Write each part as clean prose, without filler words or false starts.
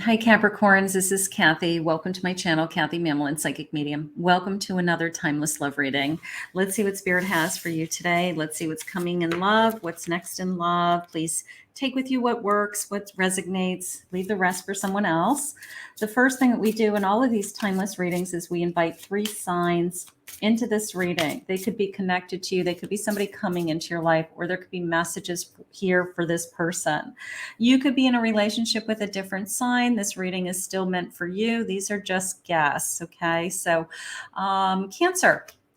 Hi, Capricorns. This is Kathy. Welcome to my channel, Kathy Mamolen, Psychic Medium. Welcome to another timeless love reading. Let's see what Spirit has for you today. Let's see what's coming in love, what's next in love. Please take with you what works, what resonates, leave the rest for someone else. The first thing that we do in all of these timeless readings is we invite 3 signs into this reading. They could be connected to you. They could be somebody coming into your life, or there could be messages here for this person. You could be in a relationship with a different sign. This reading is still meant for you. These are just guests. Okay. So,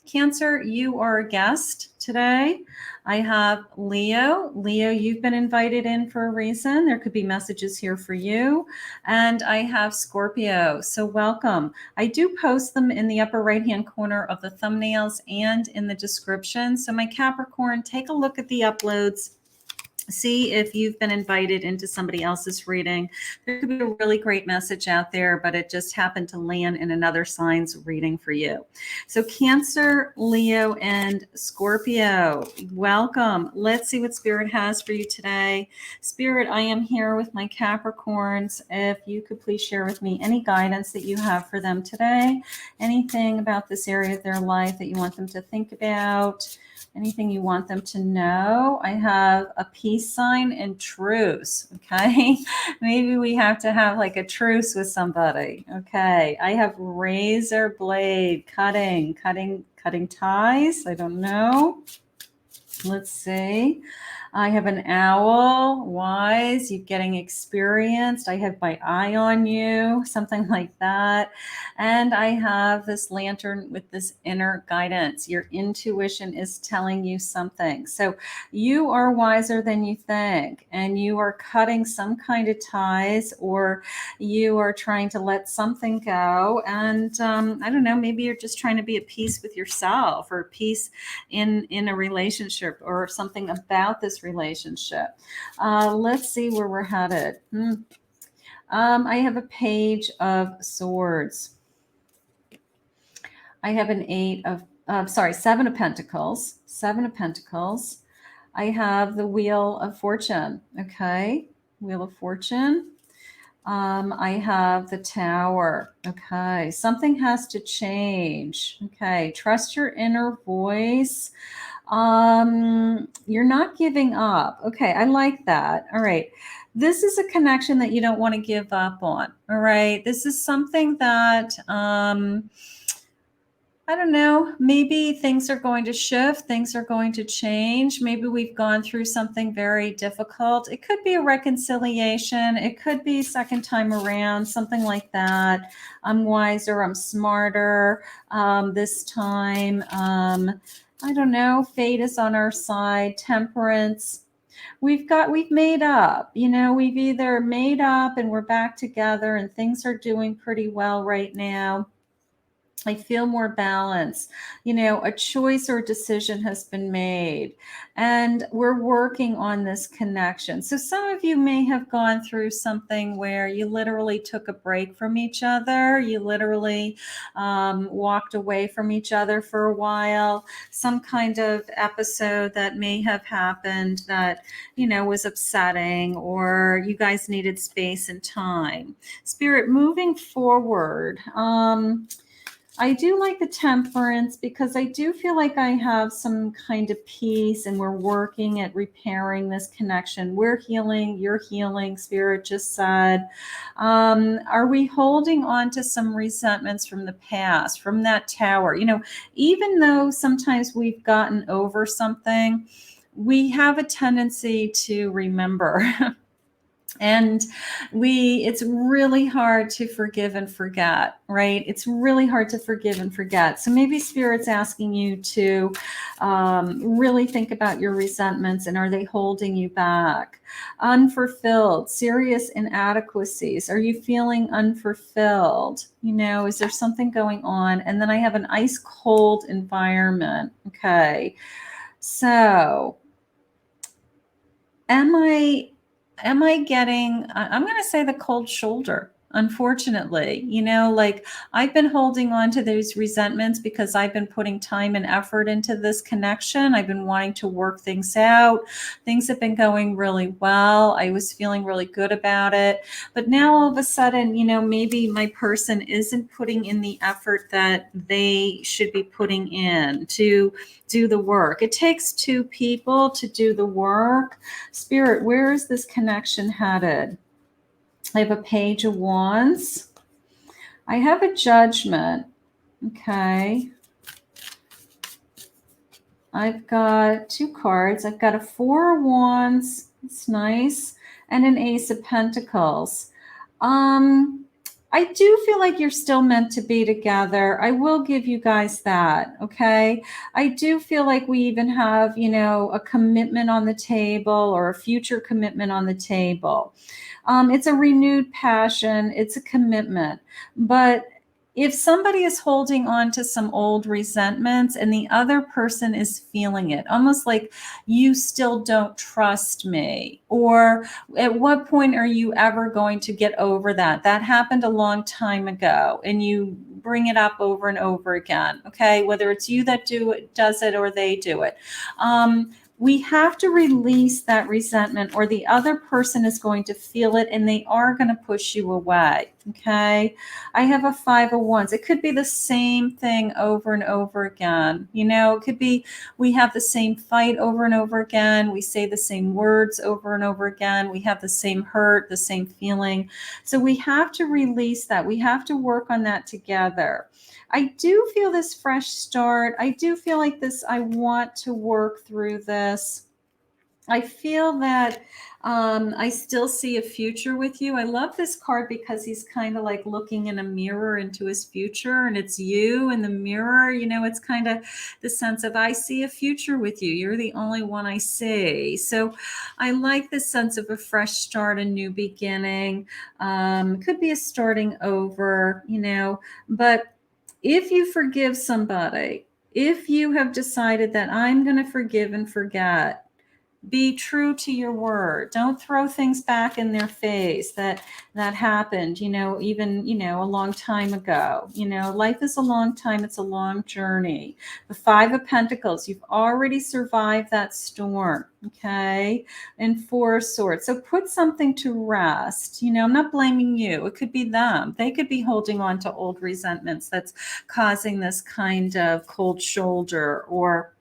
Cancer, you are a guest today. I have Leo. Leo, you've been invited in for a reason. There could be messages here for you. And I have Scorpio. So welcome. I do post them in the upper right-hand corner of the thumbnails and in the description. So my Capricorn, take a look at the uploads. See if you've been invited into somebody else's reading. There could be a really great message out there, but it just happened to land in another sign's reading for you. So Cancer, Leo, and Scorpio, welcome. Let's see what Spirit has for you today. Spirit, I am here with my Capricorns. If you could please share with me any guidance that you have for them today, anything about this area of their life that you want them to think about, anything you want them to know. I have a peace sign and truce. Okay. Maybe we have to have like a truce with somebody. Okay. I have razor blade, cutting ties. I don't know. Let's see. I have an owl, wise, you're getting experienced. I have my eye on you, something like that. And I have this lantern with this inner guidance. Your intuition is telling you something. So you are wiser than you think, and you are cutting some kind of ties, or you are trying to let something go. And I don't know, maybe you're just trying to be at peace with yourself, or peace in a relationship, or something about this relationship. Let's see where we're headed. I have a page of swords. I have an 7 of pentacles. 7 of pentacles. I have the wheel of fortune. Okay. Wheel of fortune. I have the tower. Okay. Something has to change. Okay. Trust your inner voice. You're not giving up. Okay. I like that. All right. This is a connection that you don't want to give up on. All right. This is something that, I don't know, maybe things are going to shift, things are going to change. Maybe we've gone through something very difficult. It could be a reconciliation. It could be second time around, something like that. I'm wiser, I'm smarter this time. I don't know, fate is on our side, temperance. We've made up, we've either made up and we're back together and things are doing pretty well right now. I feel more balanced. A choice or decision has been made, and we're working on this connection. So some of you may have gone through something where you literally took a break from each other. You literally walked away from each other for a while. Some kind of episode that may have happened that, was upsetting, or you guys needed space and time. Spirit, moving forward, I do like the temperance, because I do feel like I have some kind of peace, and we're working at repairing this connection. We're healing, you're healing, Spirit just said. Are we holding on to some resentments from the past, from that tower? Even though sometimes we've gotten over something, we have a tendency to remember. And it's really hard to forgive and forget, right? It's really hard to forgive and forget. So maybe Spirit's asking you to really think about your resentments, and are they holding you back? Unfulfilled, serious inadequacies. Are you feeling unfulfilled? Is there something going on? And then I have an ice cold environment. Okay. So am I getting, I'm going to say the cold shoulder. unfortunately. Like I've been holding on to those resentments because I've been putting time and effort into this connection. I've been wanting to work things out. Things have been going really well. I was feeling really good about it. But now all of a sudden, maybe my person isn't putting in the effort that they should be putting in to do the work. It takes two people to do the work. Spirit, where is this connection headed? I have a Page of Wands. I have a Judgment. Okay. I've got two cards. I've got a Four of Wands. It's nice. And an Ace of Pentacles. I do feel like you're still meant to be together. I will give you guys that, okay? I do feel like we even have, a commitment on the table or a future commitment on the table. It's a renewed passion. It's a commitment. But if somebody is holding on to some old resentments and the other person is feeling it, almost like you still don't trust me, or at what point are you ever going to get over that? That happened a long time ago, and you bring it up over and over again, okay? Whether it's you that does it or they do it. We have to release that resentment or the other person is going to feel it and they are going to push you away. Okay. I have a Five of Wands. It could be the same thing over and over again. It could be we have the same fight over and over again. We say the same words over and over again. We have the same hurt, the same feeling. So we have to release that. We have to work on that together. I do feel this fresh start. I do feel like this, I want to work through this. I feel that I still see a future with you. I love this card because he's kind of like looking in a mirror into his future, and it's you in the mirror. It's kind of the sense of, I see a future with you. You're the only one I see. So I like the sense of a fresh start, a new beginning. Could be a starting over, but if you forgive somebody, if you have decided that I'm going to forgive and forget, be true to your word. Don't throw things back in their face that happened, even, a long time ago. Life is a long time. It's a long journey. The Five of Pentacles, you've already survived that storm. Okay. And Four of Swords. So put something to rest. I'm not blaming you. It could be them. They could be holding on to old resentments that's causing this kind of cold shoulder or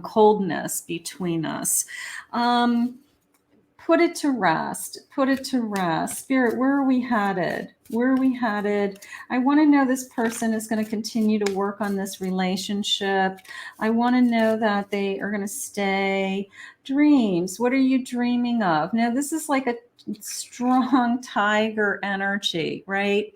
coldness between us. Put it to rest. Put it to rest. Spirit, where are we headed? Where are we headed? I want to know this person is going to continue to work on this relationship. I want to know that they are going to stay. Dreams. What are you dreaming of? Now, this is like a strong tiger energy, right?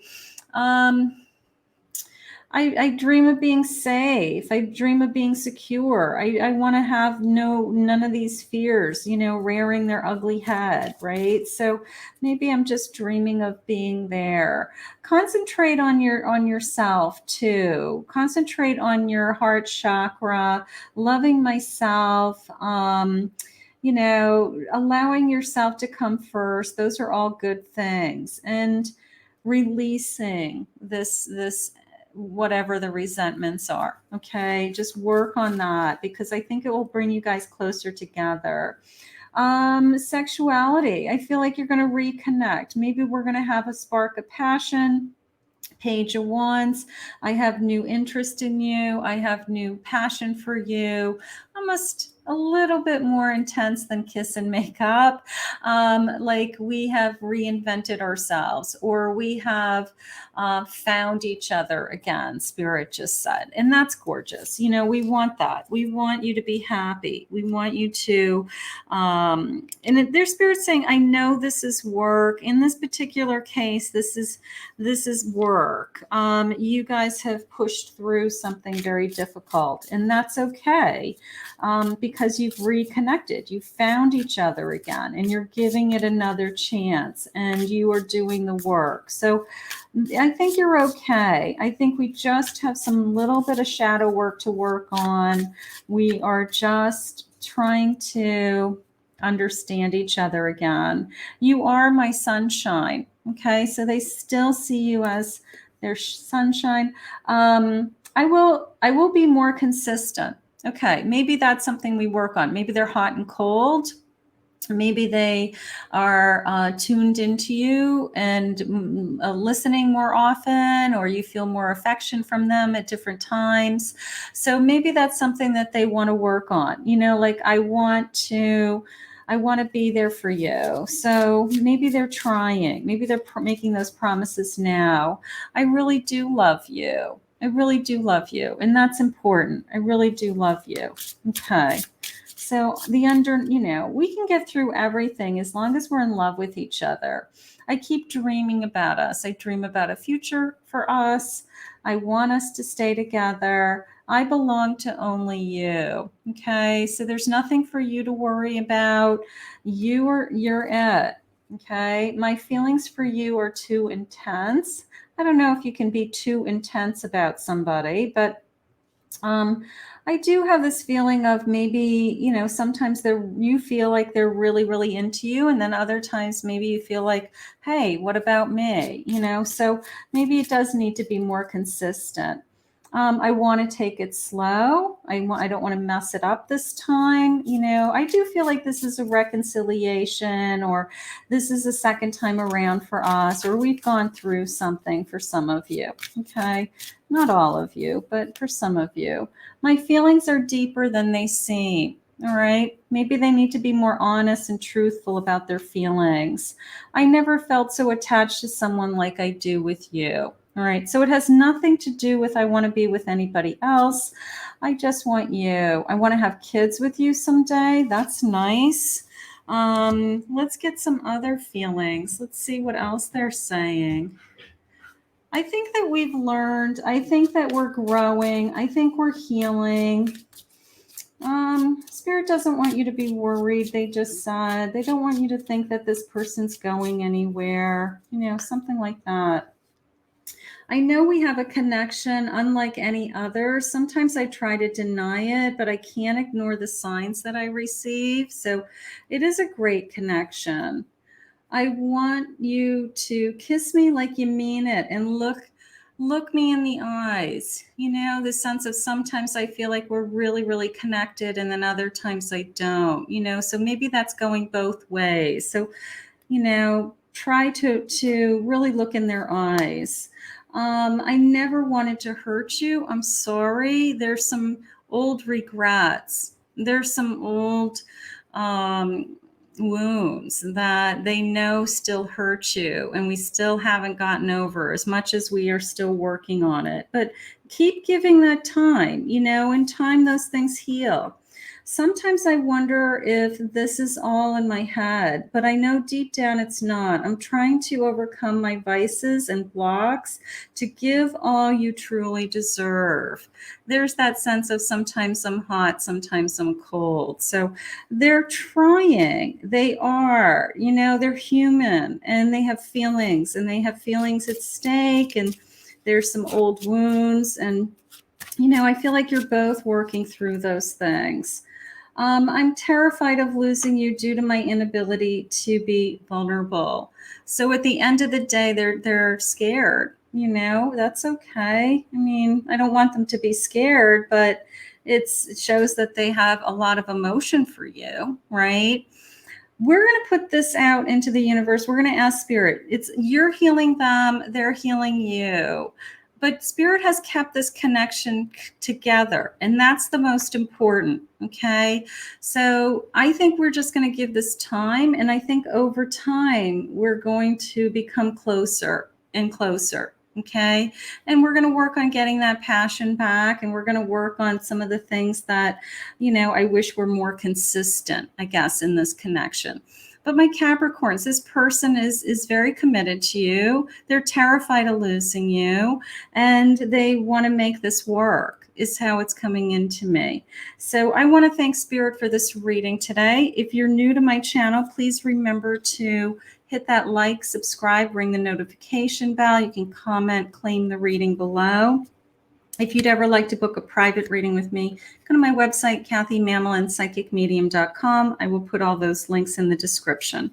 I dream of being safe. I dream of being secure. I want to have none of these fears, rearing their ugly head, right? So maybe I'm just dreaming of being there. Concentrate on yourself too. Concentrate on your heart chakra, loving myself, allowing yourself to come first. Those are all good things. And releasing this whatever the resentments are. Okay. Just work on that because I think it will bring you guys closer together. Sexuality. I feel like you're going to reconnect. Maybe we're going to have a spark of passion. Page of Wands. I have new interest in you. I have new passion for you. Almost a little bit more intense than kiss and make up. Like we have reinvented ourselves or we have found each other again, Spirit just said. And that's gorgeous. We want that. We want you to be happy. We want you to, and their Spirit's saying, I know this is work. In this particular case, this is work. You guys have pushed through something very difficult, and that's okay. Because you've reconnected, you found each other again, and you're giving it another chance, and you are doing the work. So I think you're okay. I think we just have some little bit of shadow work to work on. We are just trying to understand each other again. You are my sunshine. Okay, so they still see you as their sunshine. I will be more consistent. Okay, maybe that's something we work on. Maybe they're hot and cold. Maybe they are tuned into you and listening more often, or you feel more affection from them at different times. So maybe that's something that they want to work on. You know, like I want to be there for you. So maybe they're trying. Maybe they're making those promises now. I really do love you. I really do love you. And that's important. I really do love you. Okay. So we can get through everything as long as we're in love with each other. I keep dreaming about us. I dream about a future for us. I want us to stay together. I belong to only you. Okay. So there's nothing for you to worry about. You're it. Okay. My feelings for you are too intense. I don't know if you can be too intense about somebody, but I do have this feeling of maybe, sometimes you feel like they're really, really into you. And then other times maybe you feel like, hey, what about me? So maybe it does need to be more consistent. I want to take it slow. I don't want to mess it up this time. I do feel like this is a reconciliation, or this is a second time around for us, or we've gone through something for some of you. Okay. Not all of you, but for some of you. My feelings are deeper than they seem. All right. Maybe they need to be more honest and truthful about their feelings. I never felt so attached to someone like I do with you. All right. So it has nothing to do with I want to be with anybody else. I just want you. I want to have kids with you someday. That's nice. Let's get some other feelings. Let's see what else they're saying. I think that we've learned. I think that we're growing. I think we're healing. Spirit doesn't want you to be worried. They just said they don't want you to think that this person's going anywhere. Something like that. I know we have a connection unlike any other. Sometimes I try to deny it, but I can't ignore the signs that I receive. So it is a great connection. I want you to kiss me like you mean it and look me in the eyes. The sense of sometimes I feel like we're really, really connected, and then other times I don't, so maybe that's going both ways. So, try to really look in their eyes. I never wanted to hurt you. I'm sorry. There's some old regrets. There's some old wounds that they know still hurt you, and we still haven't gotten over, as much as we are still working on it. But keep giving that time. In time those things heal. Sometimes I wonder if this is all in my head, but I know deep down it's not. I'm trying to overcome my vices and blocks to give all you truly deserve. There's that sense of sometimes I'm hot, sometimes I'm cold. So they're trying. They are, they're human, and they have feelings, at stake, and there's some old wounds. And, I feel like you're both working through those things. I'm terrified of losing you due to my inability to be vulnerable. So at the end of the day, they're scared. That's okay. I don't want them to be scared, but it shows that they have a lot of emotion for you, right? We're going to put this out into the universe. We're going to ask Spirit. You're healing them. They're healing you. But Spirit has kept this connection together, and that's the most important, okay? So I think we're just going to give this time, and I think over time, we're going to become closer and closer, okay? And we're going to work on getting that passion back, and we're going to work on some of the things that, I wish were more consistent, I guess, in this connection. But my Capricorns, this person is very committed to you. They're terrified of losing you, and they want to make this work, is how it's coming into me. So I want to thank Spirit for this reading today. If you're new to my channel, please remember to hit that like, subscribe, ring the notification bell. You can comment, claim the reading below. If you'd ever like to book a private reading with me, go to my website, KathyMamolenPsychicMedium.com. I will put all those links in the description.